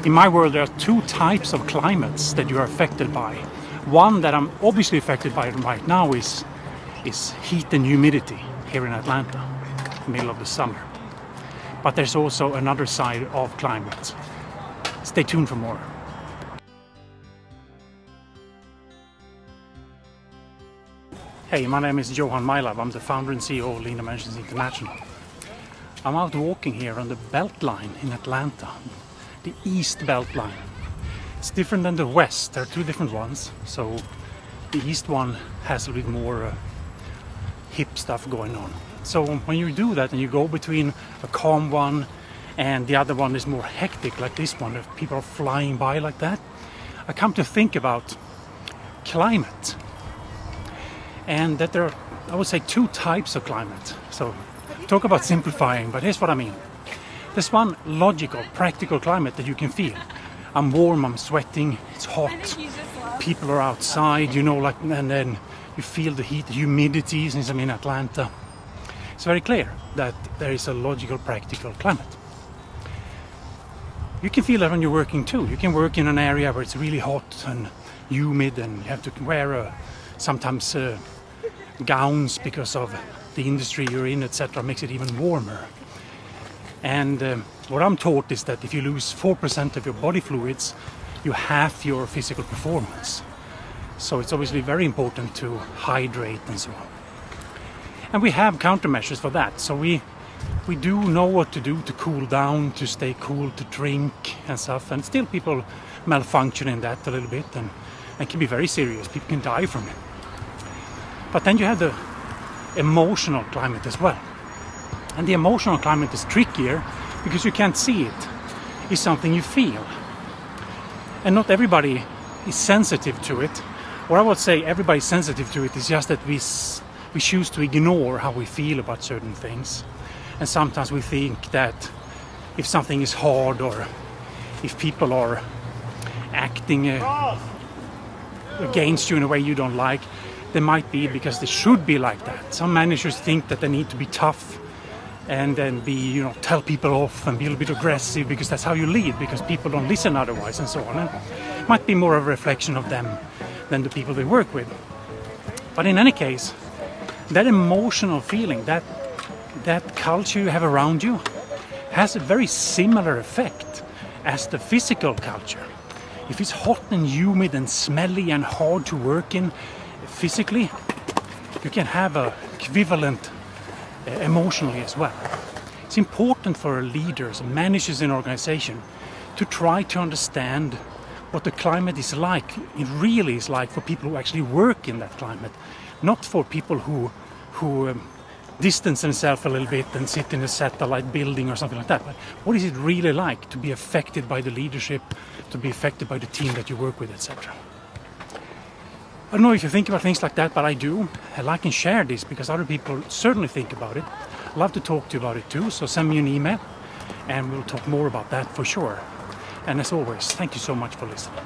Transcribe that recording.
In my world, there are two types of climates that you are affected by. One that I'm obviously affected by right now is heat and humidity here in Atlanta, middle of the summer. But there's also another side of climate. Stay tuned for more. Hey, my name is Johan Mailav. I'm the founder and CEO of Lean Dimensions International. I'm out walking here on the Beltline in Atlanta, the East Beltline. It's different than the West. There are two different ones. So the East one has a little bit more hip stuff going on. So when you do that and you go between a calm one and the other one is more hectic, like this one, if people are flying by like that, I come to think about climate. And that there are, I would say, two types of climate. So talk about simplifying, but here's what I mean. There's one logical, practical climate that you can feel. I'm warm, I'm sweating, it's hot, people are outside, you know, like, and then you feel the heat, the humidity, since I'm in Atlanta. It's very clear that there is a logical, practical climate. You can feel that when you're working too. You can work in an area where it's really hot and humid and you have to wear sometimes gowns because of the industry you're in, etc. Makes it even warmer. And what I'm taught is that if you lose 4% of your body fluids, you halve your physical performance. So it's obviously very important to hydrate and so on. And we have countermeasures for that. So we do know what to do to cool down, to stay cool, to drink and stuff. And still people malfunction in that a little bit and can be very serious. People can die from it. But then you have the emotional climate as well. And the emotional climate is trickier because you can't see it. It's something you feel. And not everybody is sensitive to it. Or I would say everybody's sensitive to it. It's just that we choose to ignore how we feel about certain things. And sometimes we think that if something is hard or if people are acting against you in a way you don't like, they might be because they should be like that. Some managers think that they need to be tough and then tell people off and be a little bit aggressive because that's how you lead, because people don't listen otherwise and so on. And it might be more of a reflection of them than the people they work with. But in any case, that emotional feeling, that culture you have around you has a very similar effect as the physical culture. If it's hot and humid and smelly and hard to work in physically, you can have a equivalent emotionally as well. It's important for leaders and managers in an organization to try to understand what the climate is like. It really is like for people who actually work in that climate, not for people who distance themselves a little bit and sit in a satellite building or something like that. But what is it really like to be affected by the leadership, to be affected by the team that you work with, etc. I don't know if you think about things like that, but I do. I like and share this because other people certainly think about it. I'd love to talk to you about it too, so send me an email and we'll talk more about that for sure. And as always, thank you so much for listening.